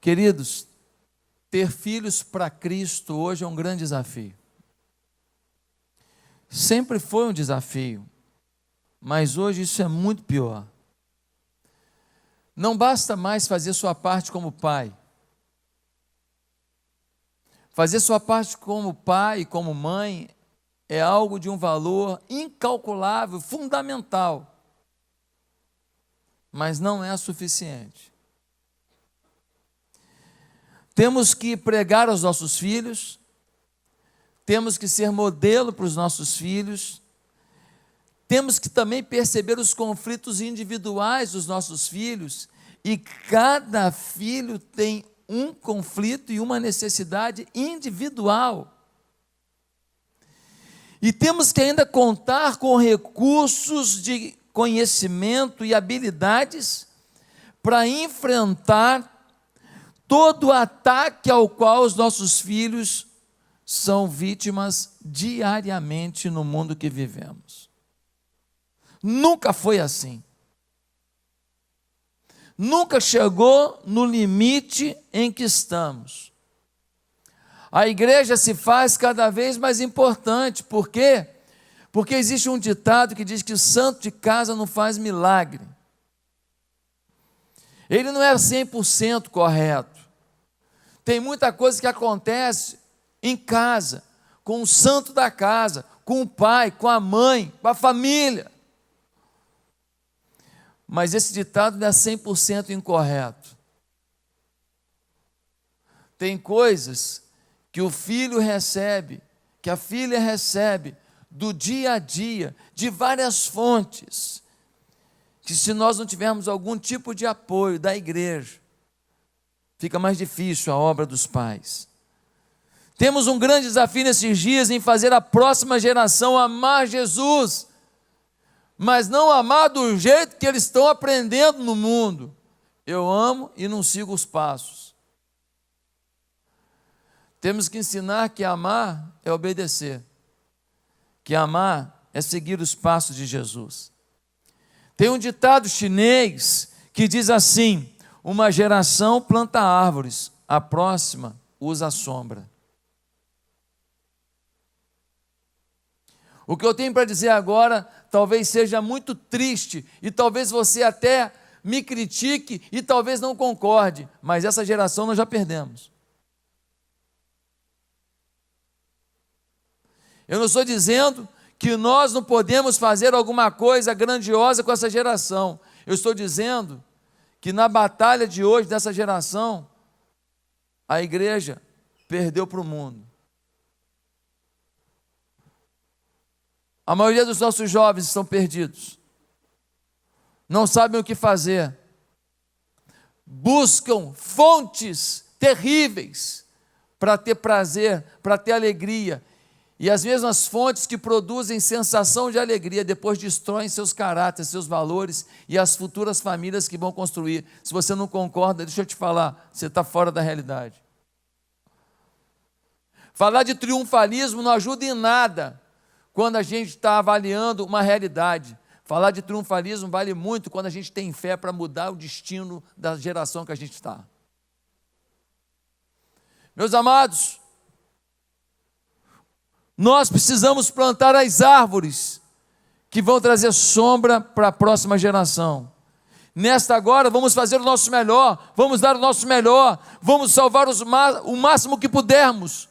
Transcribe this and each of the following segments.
Queridos, ter filhos para Cristo hoje é um grande desafio. Sempre foi um desafio, mas hoje isso é muito pior. Não basta mais fazer sua parte como pai. Fazer sua parte como pai e como mãe é algo de um valor incalculável, fundamental, mas não é suficiente. Temos que pregar aos nossos filhos, temos que ser modelo para os nossos filhos, temos que também perceber os conflitos individuais dos nossos filhos, e cada filho tem um conflito e uma necessidade individual. E temos que ainda contar com recursos de conhecimento e habilidades para enfrentar todo o ataque ao qual os nossos filhos são vítimas diariamente no mundo que vivemos. Nunca foi assim. Nunca chegou no limite em que estamos. A igreja se faz cada vez mais importante. Por quê? Porque existe um ditado que diz que o santo de casa não faz milagre. Ele não é 100% correto. Tem muita coisa que acontece em casa, com o santo da casa, com o pai, com a mãe, com a família. Mas esse ditado não é 100% incorreto. Tem coisas que o filho recebe, que a filha recebe do dia a dia, de várias fontes, que se nós não tivermos algum tipo de apoio da igreja, fica mais difícil a obra dos pais. Temos um grande desafio nesses dias em fazer a próxima geração amar Jesus, mas não amar do jeito que eles estão aprendendo no mundo. Eu amo e não sigo os passos. Temos que ensinar que amar é obedecer, que amar é seguir os passos de Jesus. Tem um ditado chinês que diz assim: uma geração planta árvores, a próxima usa a sombra. O que eu tenho para dizer agora talvez seja muito triste, e talvez você até me critique e talvez não concorde, mas essa geração nós já perdemos. Eu não estou dizendo que nós não podemos fazer alguma coisa grandiosa com essa geração. Eu estou dizendo que na batalha de hoje dessa geração, a igreja perdeu para o mundo. A maioria dos nossos jovens estão perdidos, não sabem o que fazer, buscam fontes terríveis para ter prazer, para ter alegria, e as mesmas fontes que produzem sensação de alegria depois destroem seus caráteres, seus valores e as futuras famílias que vão construir. Se você não concorda, deixa eu te falar, você está fora da realidade. Falar de triunfalismo não ajuda em nada quando a gente está avaliando uma realidade. Falar de triunfalismo vale muito quando a gente tem fé para mudar o destino da geração que a gente está. Meus amados, nós precisamos plantar as árvores que vão trazer sombra para a próxima geração. Nesta agora, vamos fazer o nosso melhor, vamos dar o nosso melhor, vamos salvar o máximo que pudermos.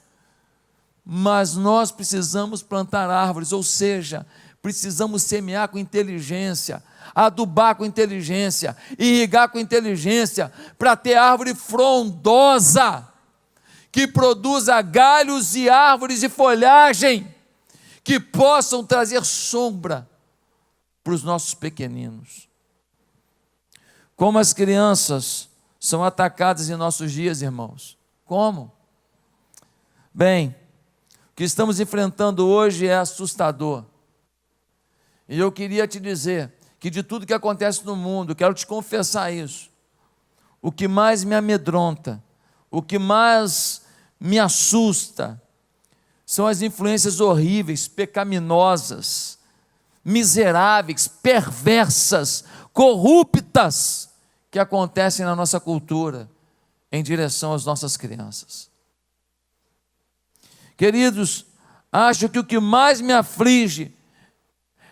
Mas nós precisamos plantar árvores, ou seja, precisamos semear com inteligência, adubar com inteligência, irrigar com inteligência, para ter árvore frondosa, que produza galhos e árvores e folhagem, que possam trazer sombra para os nossos pequeninos. Como as crianças são atacadas em nossos dias, irmãos? Como? Bem, o que estamos enfrentando hoje é assustador. E eu queria te dizer que de tudo que acontece no mundo, quero te confessar isso, o que mais me amedronta, o que mais me assusta, são as influências horríveis, pecaminosas, miseráveis, perversas, corruptas, que acontecem na nossa cultura. em direção às nossas crianças. Queridos, acho que o que mais me aflige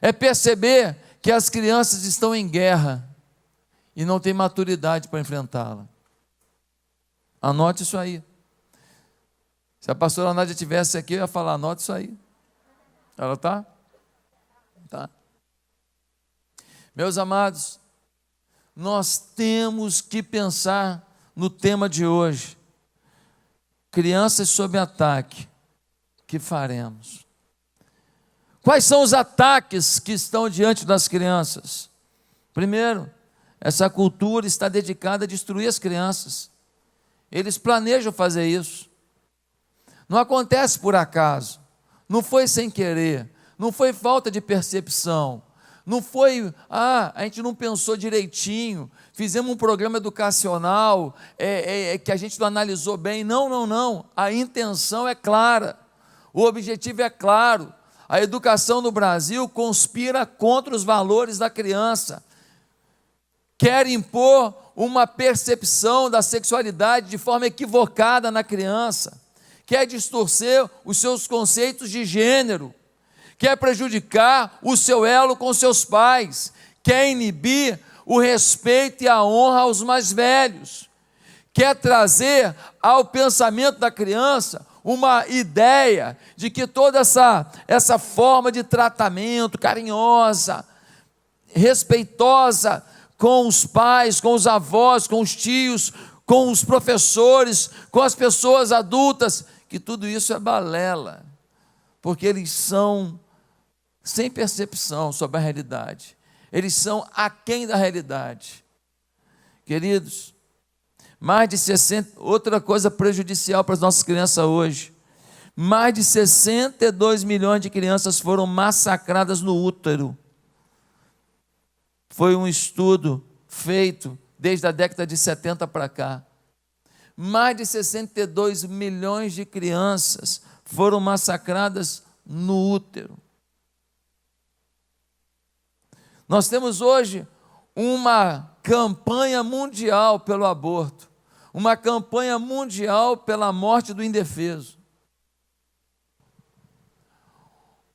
é perceber que as crianças estão em guerra e não têm maturidade para enfrentá-la. Anote isso aí. Se a pastora Nádia estivesse aqui, eu ia falar, anote isso aí. Ela está? Tá. Meus amados, nós temos que pensar no tema de hoje. Crianças sob ataque. O que faremos? Quais são os ataques que estão diante das crianças? Primeiro, essa cultura está dedicada a destruir as crianças. Eles planejam fazer isso. Não acontece por acaso. Não foi sem querer. Não foi falta de percepção. Não foi, a gente não pensou direitinho. Fizemos um programa educacional que a gente não analisou bem. Não. A intenção é clara. O objetivo é claro. A educação no Brasil conspira contra os valores da criança. Quer impor uma percepção da sexualidade de forma equivocada na criança. Quer distorcer os seus conceitos de gênero. Quer prejudicar o seu elo com seus pais. Quer inibir o respeito e a honra aos mais velhos. Quer trazer ao pensamento da criança uma ideia de que toda essa forma de tratamento carinhosa, respeitosa com os pais, com os avós, com os tios, com os professores, com as pessoas adultas, que tudo isso é balela, porque eles são sem percepção sobre a realidade, eles são aquém da realidade. Queridos, mais de 60, outra coisa prejudicial para as nossas crianças hoje, mais de 62 milhões de crianças foram massacradas no útero. Foi um estudo feito desde a década de 70 para cá. Mais de 62 milhões de crianças foram massacradas no útero. Nós temos hoje uma campanha mundial pelo aborto, uma campanha mundial pela morte do indefeso.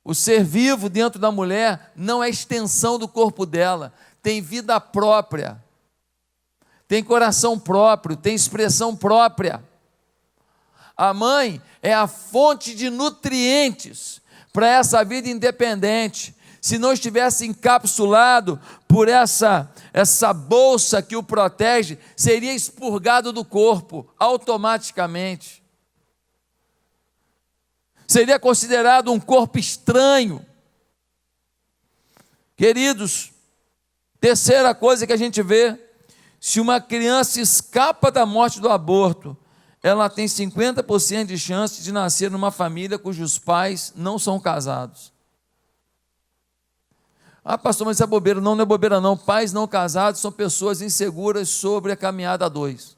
O ser vivo dentro da mulher não é extensão do corpo dela, tem vida própria, tem coração próprio, tem expressão própria. A mãe é a fonte de nutrientes para essa vida independente. Se não estivesse encapsulado por essa bolsa que o protege, seria expurgado do corpo automaticamente. Seria considerado um corpo estranho. Queridos, terceira coisa que a gente vê, se uma criança escapa da morte do aborto, ela tem 50% de chance de nascer numa família cujos pais não são casados. Ah, pastor, mas isso é bobeira. Não é bobeira não. Pais não casados são pessoas inseguras sobre a caminhada a dois.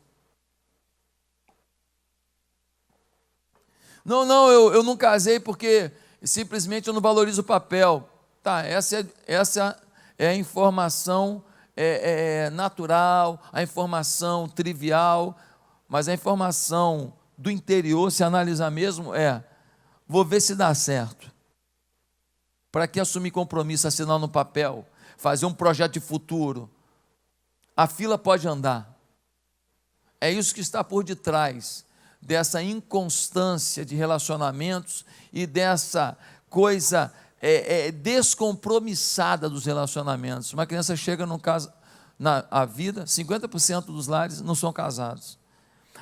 Não, eu não casei porque simplesmente eu não valorizo o papel. Tá, essa é a informação natural, a informação trivial, mas a informação do interior, se analisar mesmo, vou ver se dá certo. Para que assumir compromisso, assinar no papel, fazer um projeto de futuro? A fila pode andar. É isso que está por detrás dessa inconstância de relacionamentos e dessa coisa descompromissada dos relacionamentos. Uma criança chega na vida, 50% dos lares não são casados.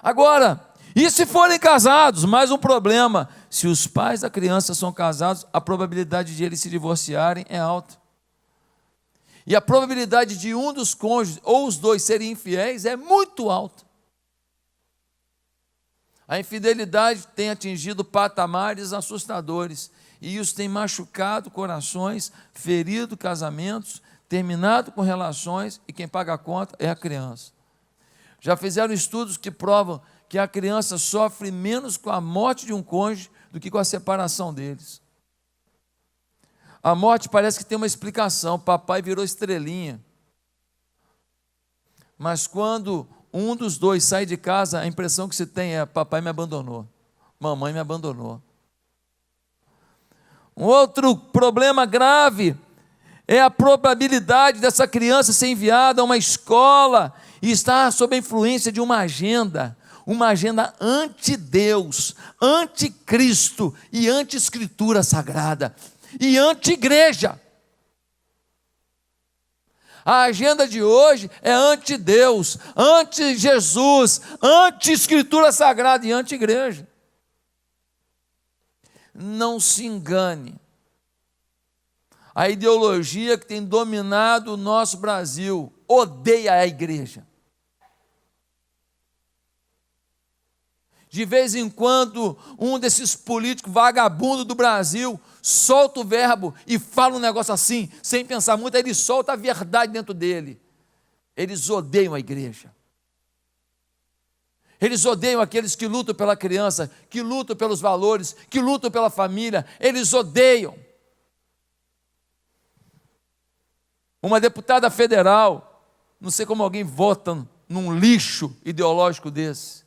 Agora, e se forem casados? Mais um problema. Se os pais da criança são casados, a probabilidade de eles se divorciarem é alta. E a probabilidade de um dos cônjuges ou os dois serem infiéis é muito alta. A infidelidade tem atingido patamares assustadores. E isso tem machucado corações, ferido casamentos, terminado com relações, e quem paga a conta é a criança. Já fizeram estudos que provam que a criança sofre menos com a morte de um cônjuge do que com a separação deles. A morte parece que tem uma explicação, papai virou estrelinha. Mas quando um dos dois sai de casa, a impressão que se tem é: papai me abandonou, mamãe me abandonou. Um outro problema grave é a probabilidade dessa criança ser enviada a uma escola e estar sob a influência de uma agenda anti-Deus, anti-Cristo e anti-Escritura Sagrada e anti-igreja. A agenda de hoje é anti-Deus, anti-Jesus, anti-Escritura Sagrada e anti-igreja. Não se engane. A ideologia que tem dominado o nosso Brasil odeia a igreja. De vez em quando, um desses políticos vagabundos do Brasil solta o verbo e fala um negócio assim, sem pensar muito, aí ele solta a verdade dentro dele. Eles odeiam a igreja. Eles odeiam aqueles que lutam pela criança, que lutam pelos valores, que lutam pela família. Eles odeiam. Uma deputada federal, não sei como alguém vota num lixo ideológico desse,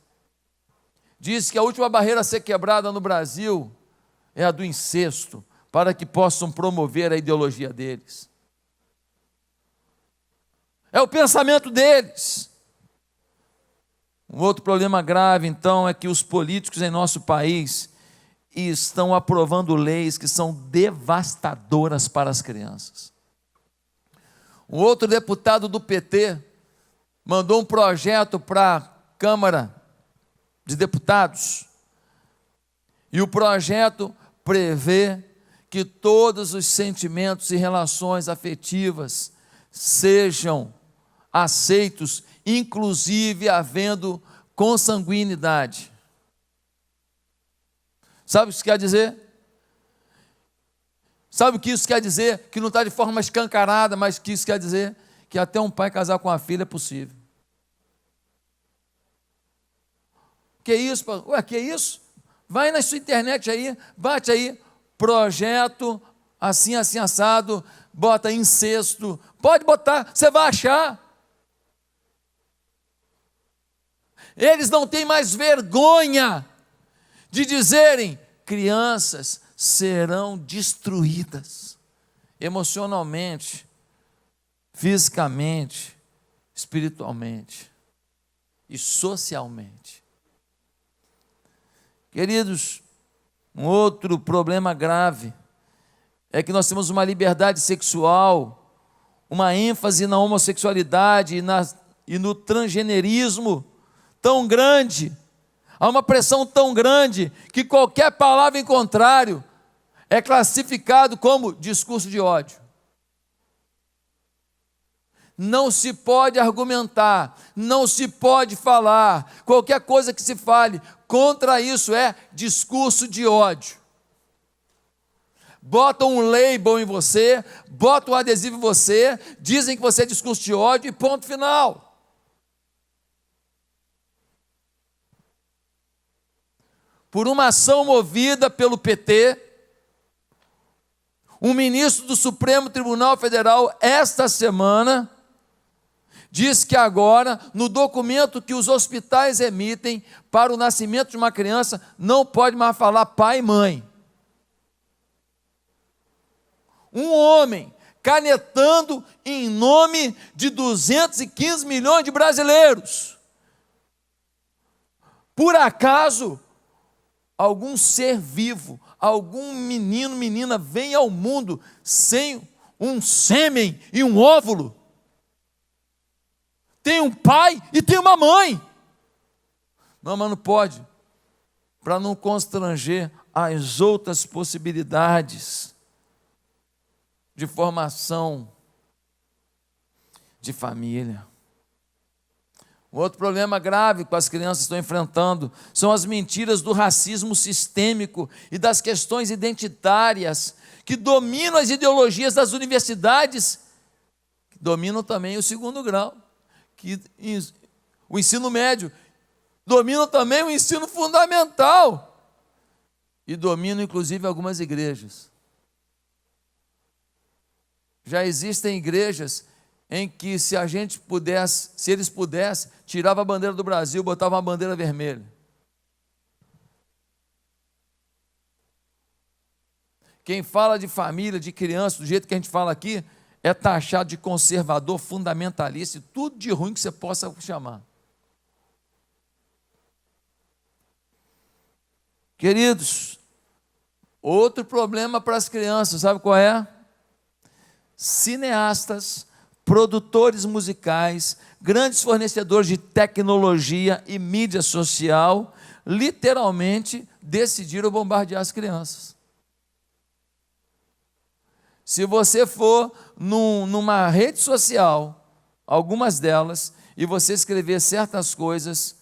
diz que a última barreira a ser quebrada no Brasil é a do incesto, para que possam promover a ideologia deles. É o pensamento deles. Um outro problema grave, então, é que os políticos em nosso país estão aprovando leis que são devastadoras para as crianças. Um outro deputado do PT mandou um projeto para a Câmara de Deputados, e o projeto prevê que todos os sentimentos e relações afetivas sejam aceitos, inclusive havendo consanguinidade. Sabe o que isso quer dizer? Sabe o que isso quer dizer? Que não está de forma escancarada, mas que isso quer dizer que até um pai casar com a filha é possível. Que isso? Ué, que isso? Vai na sua internet aí, bate aí, projeto, assim, assim, assado, bota incesto, pode botar, você vai achar. Eles não têm mais vergonha de dizerem: crianças serão destruídas emocionalmente, fisicamente, espiritualmente e socialmente. Queridos, um outro problema grave é que nós temos uma liberdade sexual, uma ênfase na homossexualidade e no transgenerismo tão grande, há uma pressão tão grande que qualquer palavra em contrário é classificado como discurso de ódio. Não se pode argumentar, não se pode falar, qualquer coisa que se fale contra isso é discurso de ódio. Botam um label em você, botam um adesivo em você, dizem que você é discurso de ódio e ponto final. Por uma ação movida pelo PT, um ministro do Supremo Tribunal Federal, esta semana, diz que agora, no documento que os hospitais emitem para o nascimento de uma criança, não pode mais falar pai e mãe. Um homem canetando em nome de 215 milhões de brasileiros. Por acaso, algum ser vivo, algum menino, menina vem ao mundo sem um sêmen e um óvulo? Tem um pai e tem uma mãe. Não, mas não pode, para não constranger as outras possibilidades de formação de família. Um outro problema grave que as crianças estão enfrentando são as mentiras do racismo sistêmico e das questões identitárias que dominam as ideologias das universidades, que dominam também o segundo grau, que o ensino médio, dominam também o ensino fundamental e dominam inclusive algumas igrejas. Já existem igrejas em que se a gente pudesse, se eles pudessem, tirava a bandeira do Brasil, botava uma bandeira vermelha. Quem fala de família, de criança, do jeito que a gente fala aqui, é taxado de conservador, fundamentalista, e tudo de ruim que você possa chamar. Queridos, outro problema para as crianças, sabe qual é? Cineastas, produtores musicais, grandes fornecedores de tecnologia e mídia social, literalmente decidiram bombardear as crianças. Se você for numa rede social, algumas delas, e você escrever certas coisas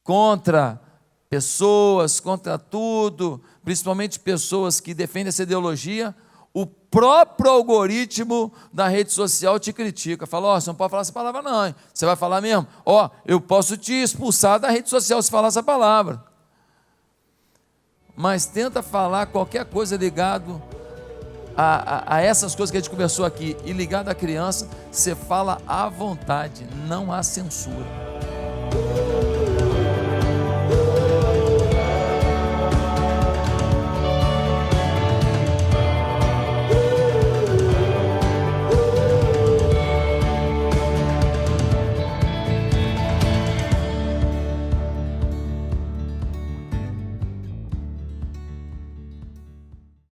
contra pessoas, contra tudo, principalmente pessoas que defendem essa ideologia, o próprio algoritmo da rede social te critica, fala, você não pode falar essa palavra não, hein? Você vai falar mesmo? Eu posso te expulsar da rede social se falar essa palavra. Mas tenta falar qualquer coisa ligado a essas coisas que a gente conversou aqui, e ligado à criança, você fala à vontade, não há censura.